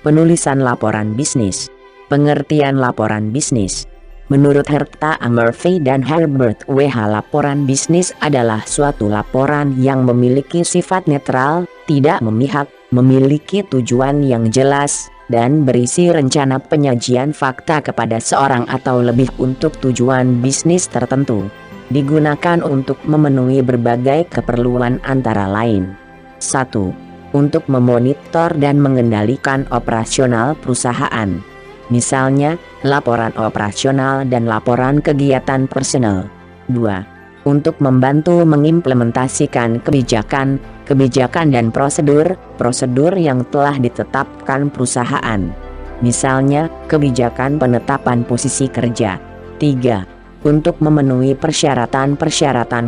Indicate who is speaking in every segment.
Speaker 1: Penulisan laporan bisnis. Pengertian laporan bisnis. Menurut Herta A. Murphy dan Herbert W.H. laporan bisnis adalah suatu laporan yang memiliki sifat netral, tidak memihak, memiliki tujuan yang jelas, dan berisi rencana penyajian fakta kepada seorang atau lebih untuk tujuan bisnis tertentu. Digunakan untuk memenuhi berbagai keperluan antara lain. 1. Untuk memonitor dan mengendalikan operasional perusahaan. Misalnya, laporan operasional dan laporan kegiatan personal. 2. Untuk membantu mengimplementasikan kebijakan dan prosedur yang telah ditetapkan perusahaan. Misalnya, kebijakan penetapan posisi kerja. 3. Untuk memenuhi persyaratan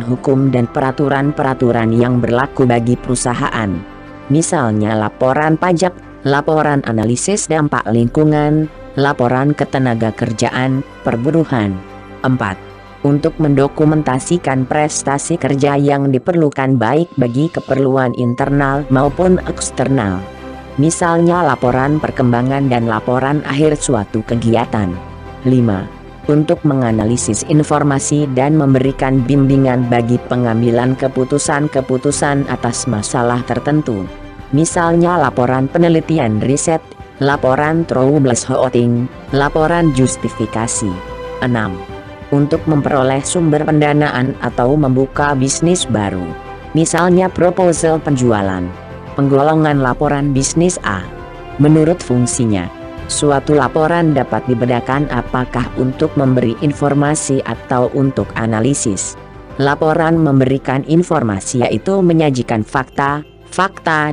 Speaker 1: hukum dan peraturan yang berlaku bagi perusahaan. Misalnya laporan pajak, laporan analisis dampak lingkungan, laporan ketenagakerjaan, perburuhan. 4. Untuk mendokumentasikan prestasi kerja yang diperlukan baik bagi keperluan internal maupun eksternal. Misalnya laporan perkembangan dan laporan akhir suatu kegiatan. 5. Untuk menganalisis informasi dan memberikan bimbingan bagi pengambilan keputusan atas masalah tertentu. Misalnya laporan penelitian riset, laporan troubleshooting, laporan justifikasi. 6. Untuk memperoleh sumber pendanaan atau membuka bisnis baru. Misalnya proposal penjualan. Penggolongan laporan bisnis A. Menurut fungsinya, suatu laporan dapat dibedakan apakah untuk memberi informasi atau untuk analisis. Laporan memberikan informasi yaitu menyajikan fakta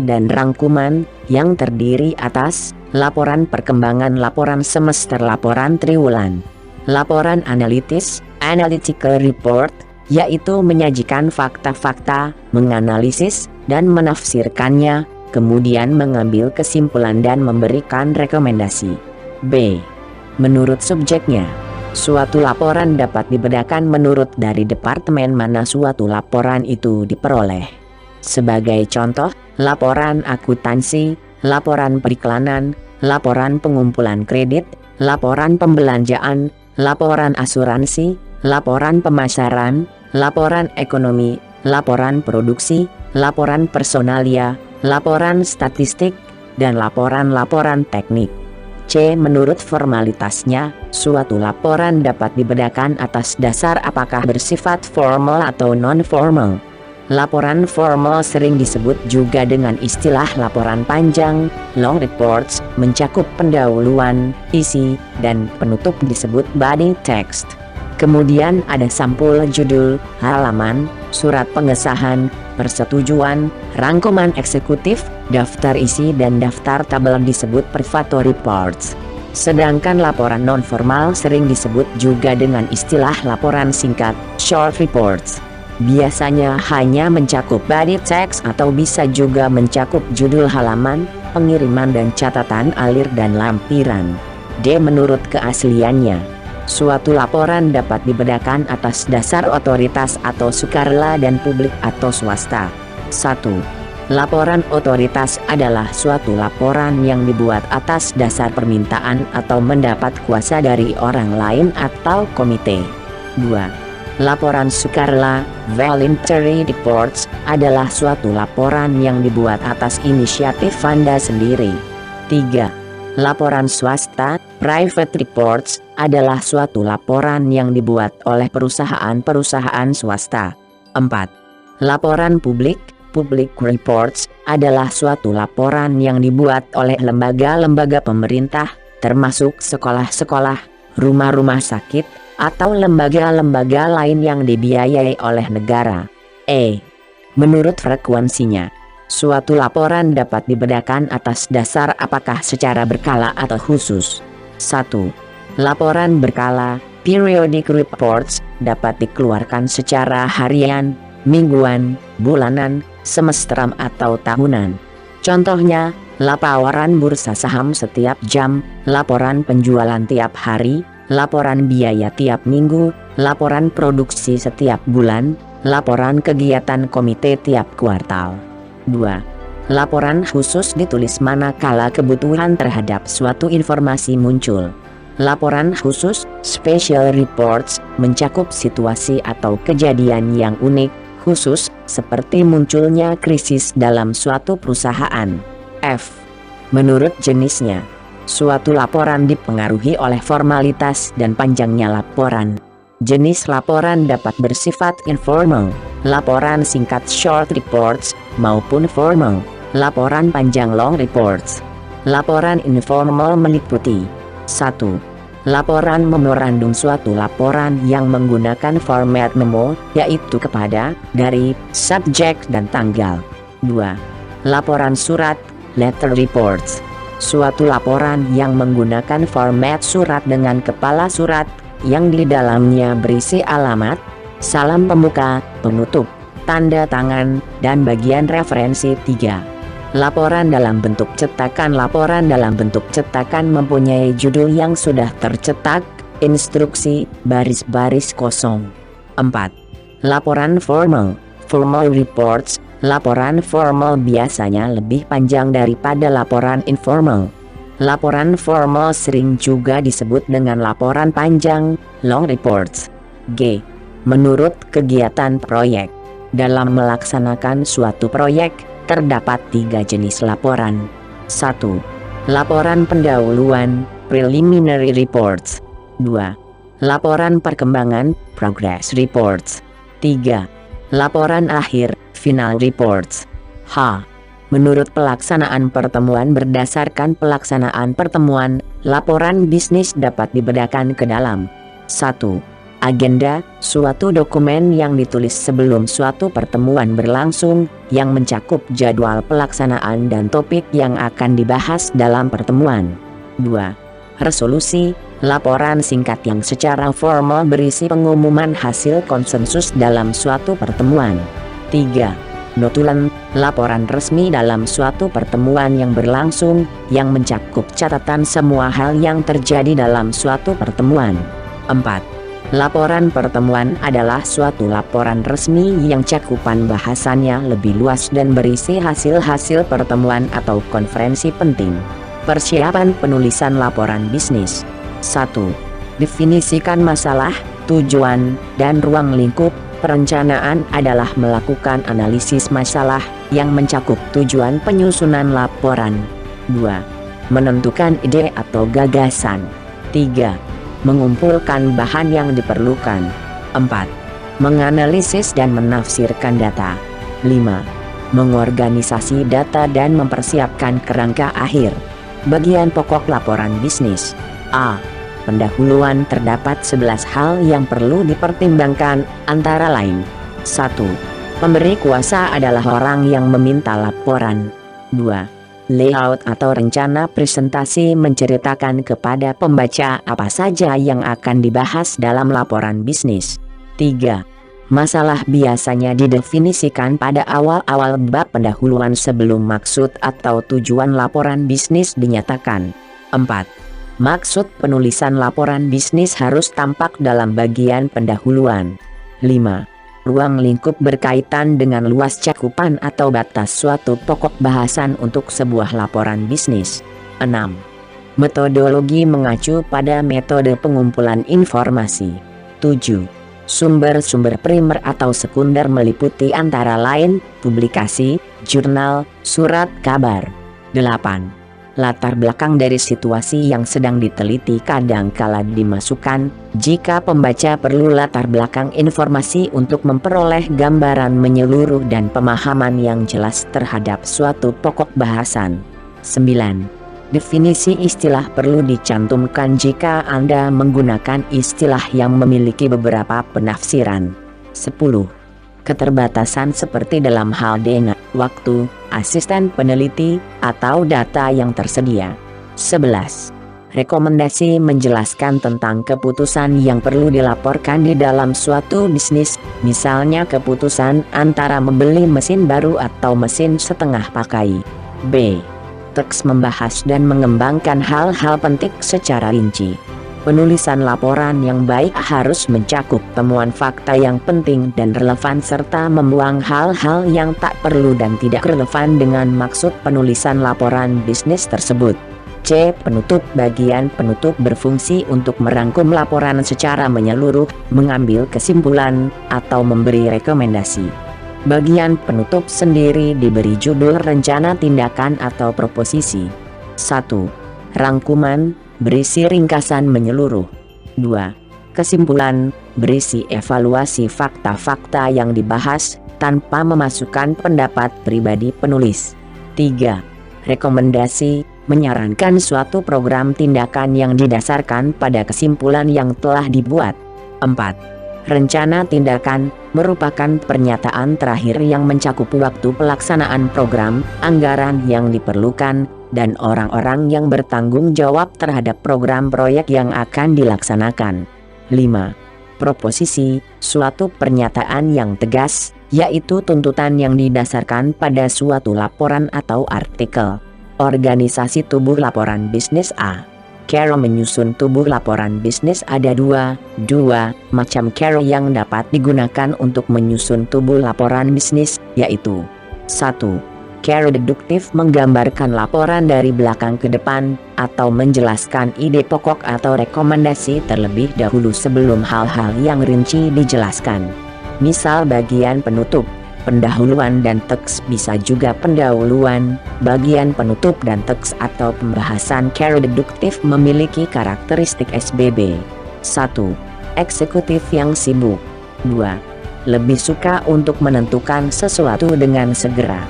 Speaker 1: dan rangkuman yang terdiri atas laporan perkembangan, laporan semester, laporan triwulan. Laporan analitis, analytical report, yaitu menyajikan fakta-fakta, menganalisis, dan menafsirkannya, kemudian mengambil kesimpulan dan memberikan rekomendasi. B. Menurut subjeknya, suatu laporan dapat dibedakan menurut dari departemen mana suatu laporan itu diperoleh. Sebagai contoh, laporan akuntansi, laporan periklanan, laporan pengumpulan kredit, laporan pembelanjaan, laporan asuransi, laporan pemasaran, laporan ekonomi, laporan produksi, laporan personalia, laporan statistik, dan laporan teknik. C. Menurut formalitasnya, suatu laporan dapat dibedakan atas dasar apakah bersifat formal atau non-formal. Laporan formal sering disebut juga dengan istilah laporan panjang, long reports, mencakup pendahuluan, isi, dan penutup disebut body text. Kemudian ada sampul judul, halaman, surat pengesahan, persetujuan, rangkuman eksekutif, daftar isi dan daftar tabel disebut privato reports. Sedangkan laporan non-formal sering disebut juga dengan istilah laporan singkat, short reports. Biasanya hanya mencakup body text atau bisa juga mencakup judul halaman, pengiriman dan catatan alir dan lampiran. D. Menurut keasliannya, suatu laporan dapat dibedakan atas dasar otoritas atau sukarela dan publik atau swasta. 1. Laporan otoritas adalah suatu laporan yang dibuat atas dasar permintaan atau mendapat kuasa dari orang lain atau komite. 2. Laporan sukarela, voluntary reports, adalah suatu laporan yang dibuat atas inisiatif Anda sendiri. 3. Laporan swasta, private reports, adalah suatu laporan yang dibuat oleh perusahaan swasta. 4. Laporan publik, public reports, adalah suatu laporan yang dibuat oleh lembaga-lembaga pemerintah, termasuk sekolah-sekolah, rumah-rumah sakit, atau lembaga-lembaga lain yang dibiayai oleh negara. E. Menurut frekuensinya, suatu laporan dapat dibedakan atas dasar apakah secara berkala atau khusus. 1. Laporan berkala, periodic reports, dapat dikeluarkan secara harian, mingguan, bulanan, semesteran atau tahunan. Contohnya, laporan bursa saham setiap jam, laporan penjualan tiap hari, laporan biaya tiap minggu, laporan produksi setiap bulan, laporan kegiatan komite tiap kuartal. 2. Laporan khusus ditulis manakala kebutuhan terhadap suatu informasi muncul. Laporan khusus, special reports, mencakup situasi atau kejadian yang unik, khusus, seperti munculnya krisis dalam suatu perusahaan. F. Menurut jenisnya, suatu laporan dipengaruhi oleh formalitas dan panjangnya laporan. Jenis laporan dapat bersifat informal, laporan singkat short reports, maupun formal, laporan panjang long reports. Laporan informal meliputi 1. Laporan memorandum, suatu laporan yang menggunakan format memo, yaitu kepada, dari, subjek dan tanggal. 2. Laporan surat, letter reports, suatu laporan yang menggunakan format surat dengan kepala surat, yang di dalamnya berisi alamat, salam pembuka, penutup, tanda tangan, dan bagian referensi. 3. Laporan dalam bentuk cetakan. Laporan dalam bentuk cetakan mempunyai judul yang sudah tercetak, instruksi, baris-baris kosong. 4. Laporan formal, formal reports. Laporan formal biasanya lebih panjang daripada laporan informal. Laporan formal sering juga disebut dengan laporan panjang, long reports. G. Menurut kegiatan proyek. Dalam melaksanakan suatu proyek, terdapat 3 jenis laporan. 1. Laporan pendahuluan, preliminary reports. 2. Laporan perkembangan, progress reports. 3. Laporan akhir, final reports. H. Menurut pelaksanaan pertemuan. Berdasarkan pelaksanaan pertemuan, laporan bisnis dapat dibedakan ke dalam 1. Agenda, suatu dokumen yang ditulis sebelum suatu pertemuan berlangsung, yang mencakup jadwal pelaksanaan dan topik yang akan dibahas dalam pertemuan. 2. Resolusi, laporan singkat yang secara formal berisi pengumuman hasil konsensus dalam suatu pertemuan. 3. Notulen, laporan resmi dalam suatu pertemuan yang berlangsung, yang mencakup catatan semua hal yang terjadi dalam suatu pertemuan. 4. Laporan pertemuan adalah suatu laporan resmi yang cakupan bahasannya lebih luas dan berisi hasil-hasil pertemuan atau konferensi penting. Persiapan penulisan laporan bisnis. 1. Definisikan masalah, tujuan, dan ruang lingkup. Perencanaan adalah melakukan analisis masalah yang mencakup tujuan penyusunan laporan. 2. Menentukan ide atau gagasan. 3. Mengumpulkan bahan yang diperlukan. 4. Menganalisis dan menafsirkan data. 5. Mengorganisasi data dan mempersiapkan kerangka akhir. Bagian pokok laporan bisnis. A. Pendahuluan. Terdapat 11 hal yang perlu dipertimbangkan, antara lain 1. Pemberi kuasa adalah orang yang meminta laporan. 2. Layout atau rencana presentasi menceritakan kepada pembaca apa saja yang akan dibahas dalam laporan bisnis. 3. Masalah biasanya didefinisikan pada awal-awal bab pendahuluan sebelum maksud atau tujuan laporan bisnis dinyatakan. 4. Maksud penulisan laporan bisnis harus tampak dalam bagian pendahuluan. 5. Ruang lingkup berkaitan dengan luas cakupan atau batas suatu pokok bahasan untuk sebuah laporan bisnis. 6. Metodologi mengacu pada metode pengumpulan informasi. 7. Sumber-sumber primer atau sekunder meliputi antara lain, publikasi, jurnal, surat kabar. 8. Latar belakang dari situasi yang sedang diteliti kadangkala dimasukkan, jika pembaca perlu latar belakang informasi untuk memperoleh gambaran menyeluruh dan pemahaman yang jelas terhadap suatu pokok bahasan. 9. Definisi istilah perlu dicantumkan jika Anda menggunakan istilah yang memiliki beberapa penafsiran. 10. Keterbatasan seperti dalam hal dana, waktu, asisten peneliti, atau data yang tersedia. 11. Rekomendasi menjelaskan tentang keputusan yang perlu dilaporkan di dalam suatu bisnis, misalnya keputusan antara membeli mesin baru atau mesin setengah pakai. B. Teks membahas dan mengembangkan hal-hal penting secara rinci. Penulisan laporan yang baik harus mencakup temuan fakta yang penting dan relevan serta membuang hal-hal yang tak perlu dan tidak relevan dengan maksud penulisan laporan bisnis tersebut. C. Penutup. Bagian penutup berfungsi untuk merangkum laporan secara menyeluruh, mengambil kesimpulan, atau memberi rekomendasi. Bagian penutup sendiri diberi judul rencana tindakan atau proposisi. 1. Rangkuman, berisi ringkasan menyeluruh. 2. Kesimpulan, berisi evaluasi fakta-fakta yang dibahas, tanpa memasukkan pendapat pribadi penulis. 3. Rekomendasi, menyarankan suatu program tindakan yang didasarkan pada kesimpulan yang telah dibuat. 4. Rencana tindakan, merupakan pernyataan terakhir yang mencakup waktu pelaksanaan program, anggaran yang diperlukan, dan orang-orang yang bertanggung jawab terhadap program proyek yang akan dilaksanakan. 5. Proposisi, suatu pernyataan yang tegas, yaitu tuntutan yang didasarkan pada suatu laporan atau artikel. Organisasi tubuh laporan bisnis A. Cara menyusun tubuh laporan bisnis ada dua macam cara yang dapat digunakan untuk menyusun tubuh laporan bisnis, yaitu 1. Cara deduktif, menggambarkan laporan dari belakang ke depan, atau menjelaskan ide pokok atau rekomendasi terlebih dahulu sebelum hal-hal yang rinci dijelaskan. Misal bagian penutup, pendahuluan dan teks, bisa juga pendahuluan, bagian penutup dan teks atau pembahasan. Cara deduktif memiliki karakteristik SBB. 1. Eksekutif yang sibuk. 2. Lebih suka untuk menentukan sesuatu dengan segera.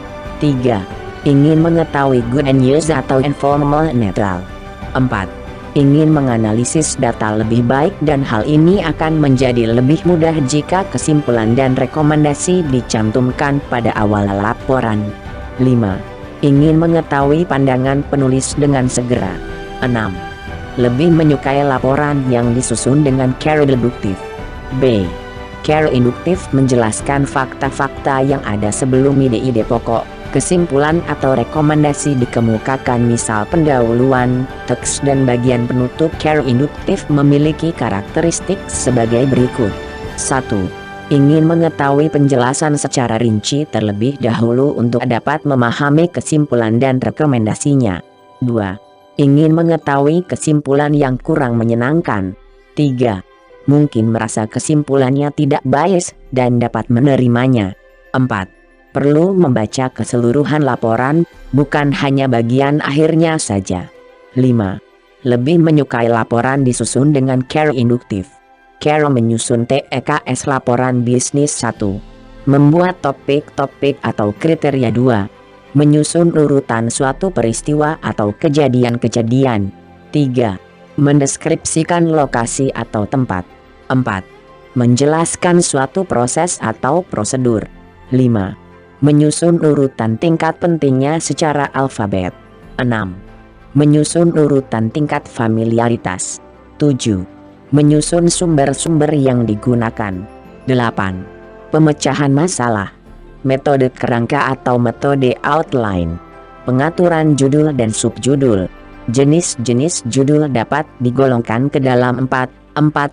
Speaker 1: 3. Ingin mengetahui good news atau informal netral. 4. Ingin menganalisis data lebih baik dan hal ini akan menjadi lebih mudah jika kesimpulan dan rekomendasi dicantumkan pada awal laporan. 5. Ingin mengetahui pandangan penulis dengan segera. 6. Lebih menyukai laporan yang disusun dengan cara deduktif. B. Cara induktif, menjelaskan fakta-fakta yang ada sebelum ide-ide pokok, kesimpulan atau rekomendasi dikemukakan, misal pendahuluan, teks dan bagian penutup. Cara induktif memiliki karakteristik sebagai berikut. 1. Ingin mengetahui penjelasan secara rinci terlebih dahulu untuk dapat memahami kesimpulan dan rekomendasinya. 2. Ingin mengetahui kesimpulan yang kurang menyenangkan. 3. Mungkin merasa kesimpulannya tidak bias dan dapat menerimanya. 4. Perlu membaca keseluruhan laporan, bukan hanya bagian akhirnya saja. 5. Lebih menyukai laporan disusun dengan cara induktif. Cara menyusun TEKS laporan bisnis. 1. Membuat topik-topik atau kriteria. 2. Menyusun urutan suatu peristiwa atau kejadian-kejadian. 3. Mendeskripsikan lokasi atau tempat. 4. Menjelaskan suatu proses atau prosedur. 5. Menyusun urutan tingkat pentingnya secara alfabet. 6. Menyusun urutan tingkat familiaritas. 7. Menyusun sumber-sumber yang digunakan. 8. Pemecahan masalah. Metode kerangka atau metode outline. Pengaturan judul dan subjudul. Jenis-jenis judul dapat digolongkan ke dalam 4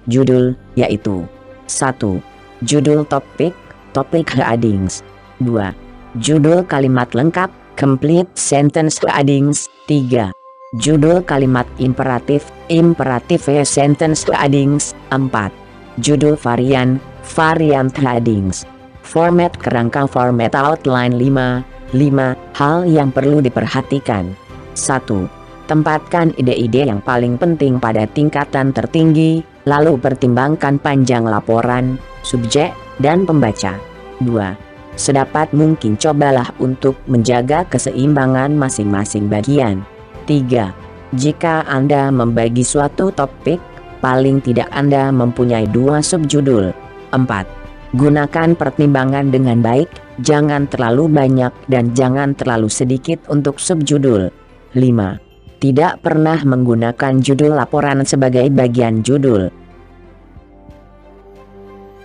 Speaker 1: judul, yaitu 1. Judul topik, topic headings. 2. Judul kalimat lengkap, complete sentence headings. 3. Judul kalimat imperatif, imperative sentence headings. 4. Judul varian, variant headings. Format kerangka, format outline. 5 hal yang perlu diperhatikan. 1. Tempatkan ide-ide yang paling penting pada tingkatan tertinggi, lalu pertimbangkan panjang laporan, subjek, dan pembaca. 2. Sedapat mungkin cobalah untuk menjaga keseimbangan masing-masing bagian. 3. Jika Anda membagi suatu topik, paling tidak Anda mempunyai 2 subjudul. 4. Gunakan pertimbangan dengan baik, jangan terlalu banyak dan jangan terlalu sedikit untuk subjudul. 5. Tidak pernah menggunakan judul laporan sebagai bagian judul.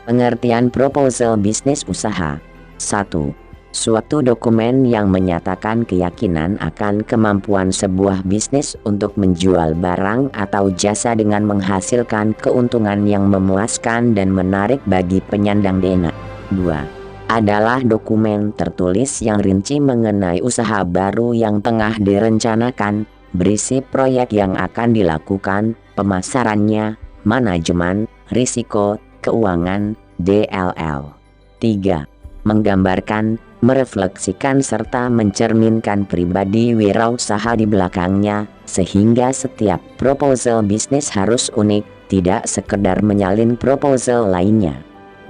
Speaker 1: Pengertian proposal bisnis usaha. 1. Suatu dokumen yang menyatakan keyakinan akan kemampuan sebuah bisnis untuk menjual barang atau jasa dengan menghasilkan keuntungan yang memuaskan dan menarik bagi penyandang dana. 2. Adalah dokumen tertulis yang rinci mengenai usaha baru yang tengah direncanakan, berisi proyek yang akan dilakukan, pemasarannya, manajemen, risiko, keuangan, DLL. 3. Menggambarkan, merefleksikan serta mencerminkan pribadi wirausaha di belakangnya, sehingga setiap proposal bisnis harus unik, tidak sekedar menyalin proposal lainnya.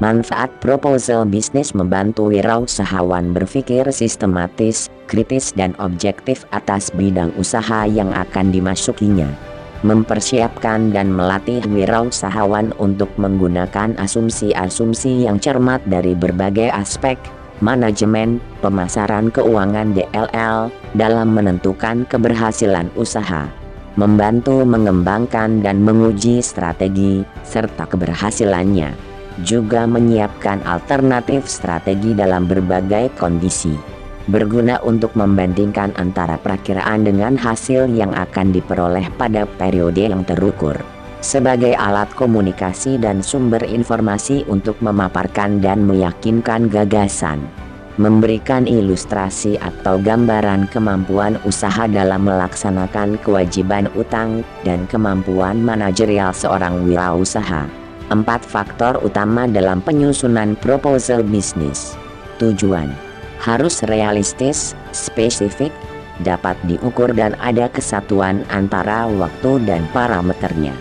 Speaker 1: Manfaat proposal bisnis membantu wirausahawan berpikir sistematis, kritis dan objektif atas bidang usaha yang akan dimasukinya. Mempersiapkan dan melatih wirausahawan untuk menggunakan asumsi-asumsi yang cermat dari berbagai aspek, manajemen, pemasaran keuangan DLL, dalam menentukan keberhasilan usaha. Membantu mengembangkan dan menguji strategi, serta keberhasilannya. Juga menyiapkan alternatif strategi dalam berbagai kondisi. Berguna untuk membandingkan antara perakiraan dengan hasil yang akan diperoleh pada periode yang terukur. Sebagai alat komunikasi dan sumber informasi untuk memaparkan dan meyakinkan gagasan. Memberikan ilustrasi atau gambaran kemampuan usaha dalam melaksanakan kewajiban utang dan kemampuan manajerial seorang wirausaha. 4 faktor utama dalam penyusunan proposal bisnis. Tujuan. Harus realistis, spesifik, dapat diukur dan ada kesatuan antara waktu dan parameternya.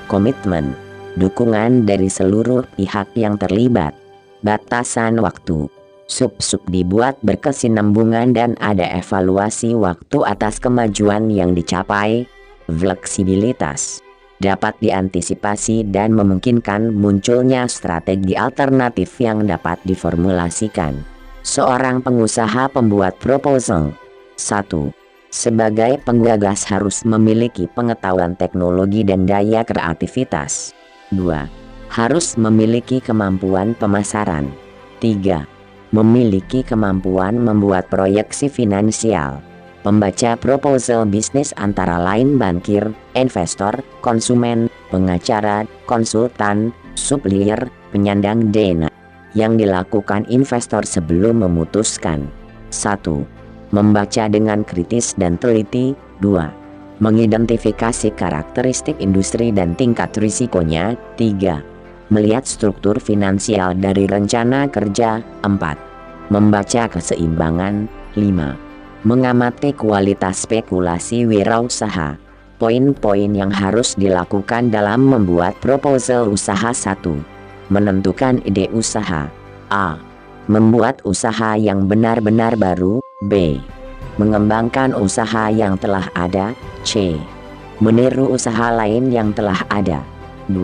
Speaker 1: Komitmen. Dukungan dari seluruh pihak yang terlibat. Batasan waktu. Sub-sub dibuat berkesinambungan dan ada evaluasi waktu atas kemajuan yang dicapai. Fleksibilitas. Dapat diantisipasi dan memungkinkan munculnya strategi alternatif yang dapat diformulasikan. Seorang pengusaha pembuat proposal. 1. Sebagai penggagas harus memiliki pengetahuan teknologi dan daya kreativitas. 2. Harus memiliki kemampuan pemasaran. 3. Memiliki kemampuan membuat proyeksi finansial. Pembaca proposal bisnis antara lain bankir, investor, konsumen, pengacara, konsultan, supplier, penyandang dana. Yang dilakukan investor sebelum memutuskan. 1. Membaca dengan kritis dan teliti. 2. Mengidentifikasi karakteristik industri dan tingkat risikonya. 3. Melihat struktur finansial dari rencana kerja. 4. Membaca keseimbangan. 5. Mengamati kualitas spekulasi wirausaha. Poin-poin yang harus dilakukan dalam membuat proposal usaha. 1. Menentukan ide usaha. A. Membuat usaha yang benar-benar baru. B. Mengembangkan usaha yang telah ada. C. Meniru usaha lain yang telah ada. 2.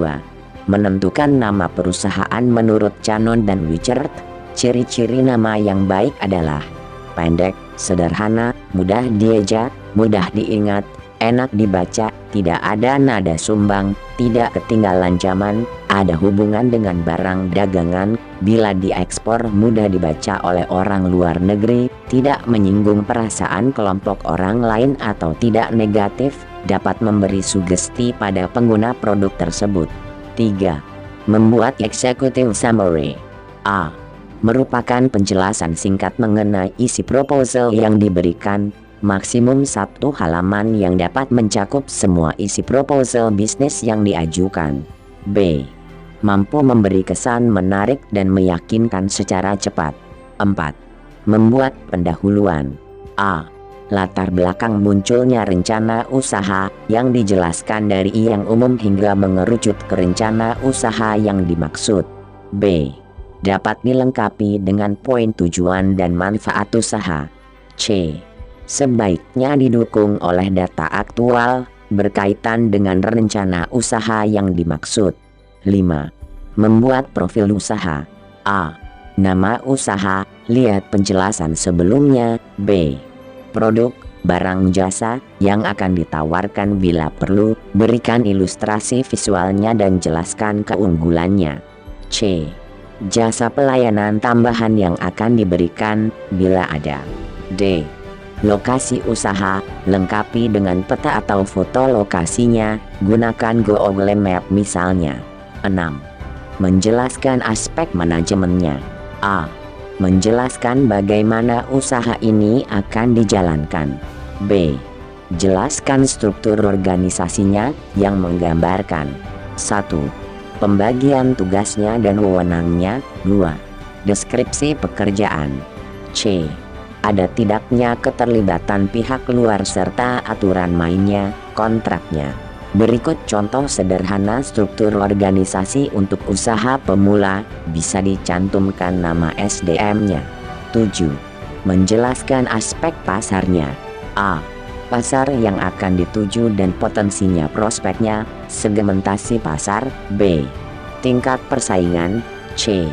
Speaker 1: Menentukan nama perusahaan menurut Cannon dan Wichert. Ciri-ciri nama yang baik adalah pendek, sederhana, mudah diejak, mudah diingat, enak dibaca, tidak ada nada sumbang, tidak ketinggalan zaman, ada hubungan dengan barang dagangan, bila diekspor mudah dibaca oleh orang luar negeri, tidak menyinggung perasaan kelompok orang lain atau tidak negatif, dapat memberi sugesti pada pengguna produk tersebut. 3. Membuat executive summary. A. Merupakan penjelasan singkat mengenai isi proposal yang diberikan, maksimum 1 halaman yang dapat mencakup semua isi proposal bisnis yang diajukan. B. Mampu memberi kesan menarik dan meyakinkan secara cepat. 4. Membuat pendahuluan. A. Latar belakang munculnya rencana usaha yang dijelaskan dari yang umum hingga mengerucut ke rencana usaha yang dimaksud. B. Dapat dilengkapi dengan poin tujuan dan manfaat usaha. C. Sebaiknya didukung oleh data aktual berkaitan dengan rencana usaha yang dimaksud. 5. Membuat profil usaha. A. Nama usaha, lihat penjelasan sebelumnya. B. Produk, barang jasa yang akan ditawarkan bila perlu, berikan ilustrasi visualnya dan jelaskan keunggulannya. C. Jasa pelayanan tambahan yang akan diberikan bila ada. D. Lokasi usaha, lengkapi dengan peta atau foto lokasinya, gunakan Google Map misalnya. 6. Menjelaskan aspek manajemennya. A. Menjelaskan bagaimana usaha ini akan dijalankan. B. Jelaskan struktur organisasinya yang menggambarkan 1. Pembagian tugasnya dan wewenangnya. 2. Deskripsi pekerjaan. C. Ada tidaknya keterlibatan pihak luar serta aturan mainnya, kontraknya. Berikut contoh sederhana struktur organisasi untuk usaha pemula, bisa dicantumkan nama SDM-nya. 7. Menjelaskan aspek pasarnya. A. Pasar yang akan dituju dan potensinya prospeknya, segmentasi pasar. B. Tingkat persaingan. C.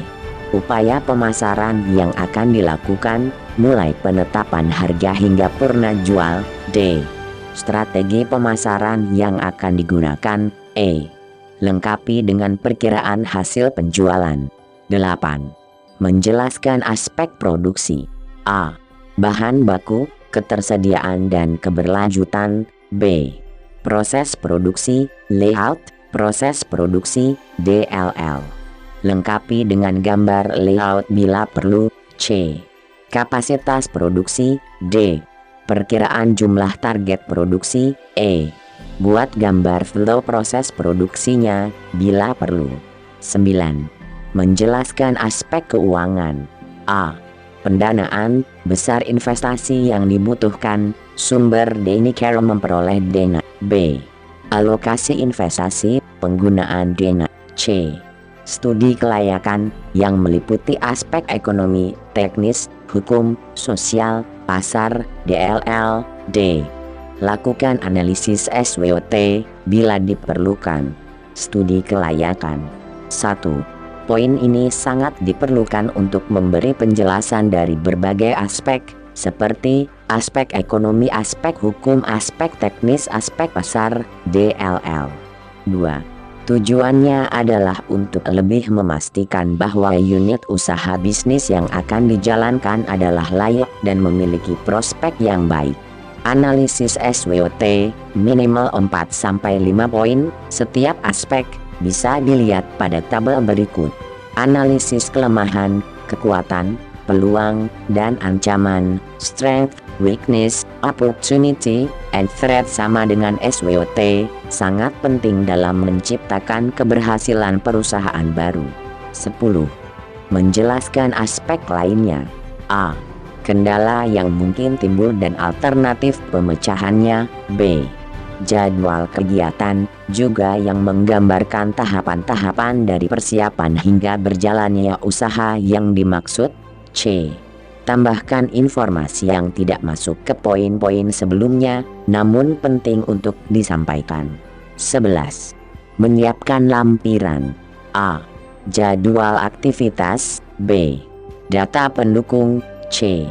Speaker 1: Upaya pemasaran yang akan dilakukan, mulai penetapan harga hingga purna jual. D. Strategi pemasaran yang akan digunakan. E. Lengkapi dengan perkiraan hasil penjualan. 8. Menjelaskan aspek produksi. A. Bahan baku, ketersediaan dan keberlanjutan. B. Proses produksi, layout, proses produksi, DLL. Lengkapi dengan gambar layout bila perlu. C. Kapasitas produksi. D. Perkiraan jumlah target produksi. E. Buat gambar flow proses produksinya bila perlu. 9. Menjelaskan aspek keuangan. A. Pendanaan, besar investasi yang dibutuhkan, sumber dana cara memperoleh dana. B. Alokasi investasi, penggunaan dana. C. Studi kelayakan yang meliputi aspek ekonomi, teknis, hukum, sosial, pasar, DLL. D. Lakukan analisis SWOT bila diperlukan. Studi kelayakan. 1. Poin ini sangat diperlukan untuk memberi penjelasan dari berbagai aspek, seperti aspek ekonomi, aspek hukum, aspek teknis, aspek pasar, DLL. 2. Tujuannya adalah untuk lebih memastikan bahwa unit usaha bisnis yang akan dijalankan adalah layak dan memiliki prospek yang baik. Analisis SWOT, minimal 4-5 poin, setiap aspek, bisa dilihat pada tabel berikut. Analisis kelemahan, kekuatan, peluang, dan ancaman, strength, weakness, opportunity, and threat sama dengan SWOT, sangat penting dalam menciptakan keberhasilan perusahaan baru. 10. Menjelaskan aspek lainnya. A. Kendala yang mungkin timbul dan alternatif pemecahannya. B. Jadwal kegiatan, juga yang menggambarkan tahapan-tahapan dari persiapan hingga berjalannya usaha yang dimaksud. C. Tambahkan informasi yang tidak masuk ke poin-poin sebelumnya, namun penting untuk disampaikan. 11. Menyiapkan lampiran. A. Jadwal aktivitas. B. Data pendukung. C.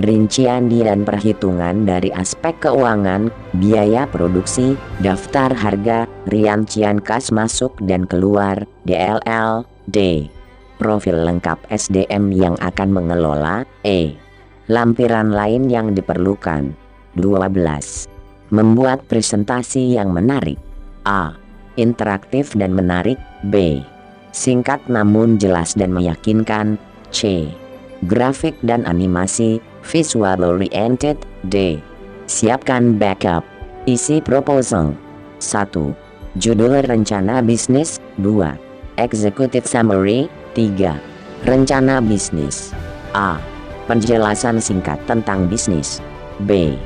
Speaker 1: Rincian dan perhitungan dari aspek keuangan, biaya produksi, daftar harga, rincian kas masuk dan keluar, DLL. D. Profil lengkap SDM yang akan mengelola. E. Lampiran lain yang diperlukan. 12. Membuat presentasi yang menarik. A. Interaktif dan menarik. B. Singkat namun jelas dan meyakinkan. C. Grafik dan animasi, visual oriented. D. Siapkan backup. Isi proposal. 1. Judul rencana bisnis. 2. Executive summary. 3. Rencana bisnis. A. Penjelasan singkat tentang bisnis. B.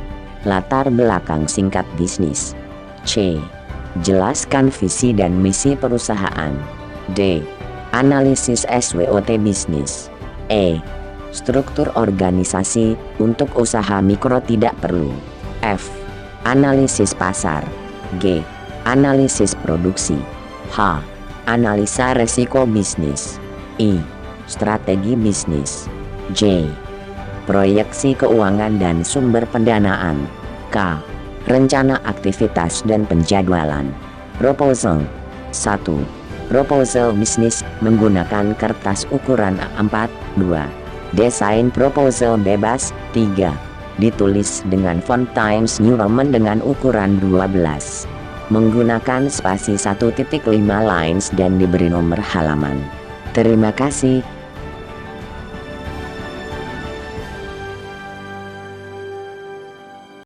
Speaker 1: Latar belakang singkat bisnis. C. Jelaskan visi dan misi perusahaan. D. Analisis SWOT bisnis. E. Struktur organisasi, untuk usaha mikro tidak perlu. F. Analisis pasar. G. Analisis produksi. H. Analisa resiko bisnis. I. Strategi bisnis. J. Proyeksi keuangan dan sumber pendanaan. K. Rencana aktivitas dan penjadwalan. Proposal. 1. Proposal bisnis menggunakan kertas ukuran A4. 2. Desain proposal bebas. 3. Ditulis dengan font Times New Roman dengan ukuran 12. Menggunakan spasi 1.5 lines dan diberi nomor halaman. Terima kasih.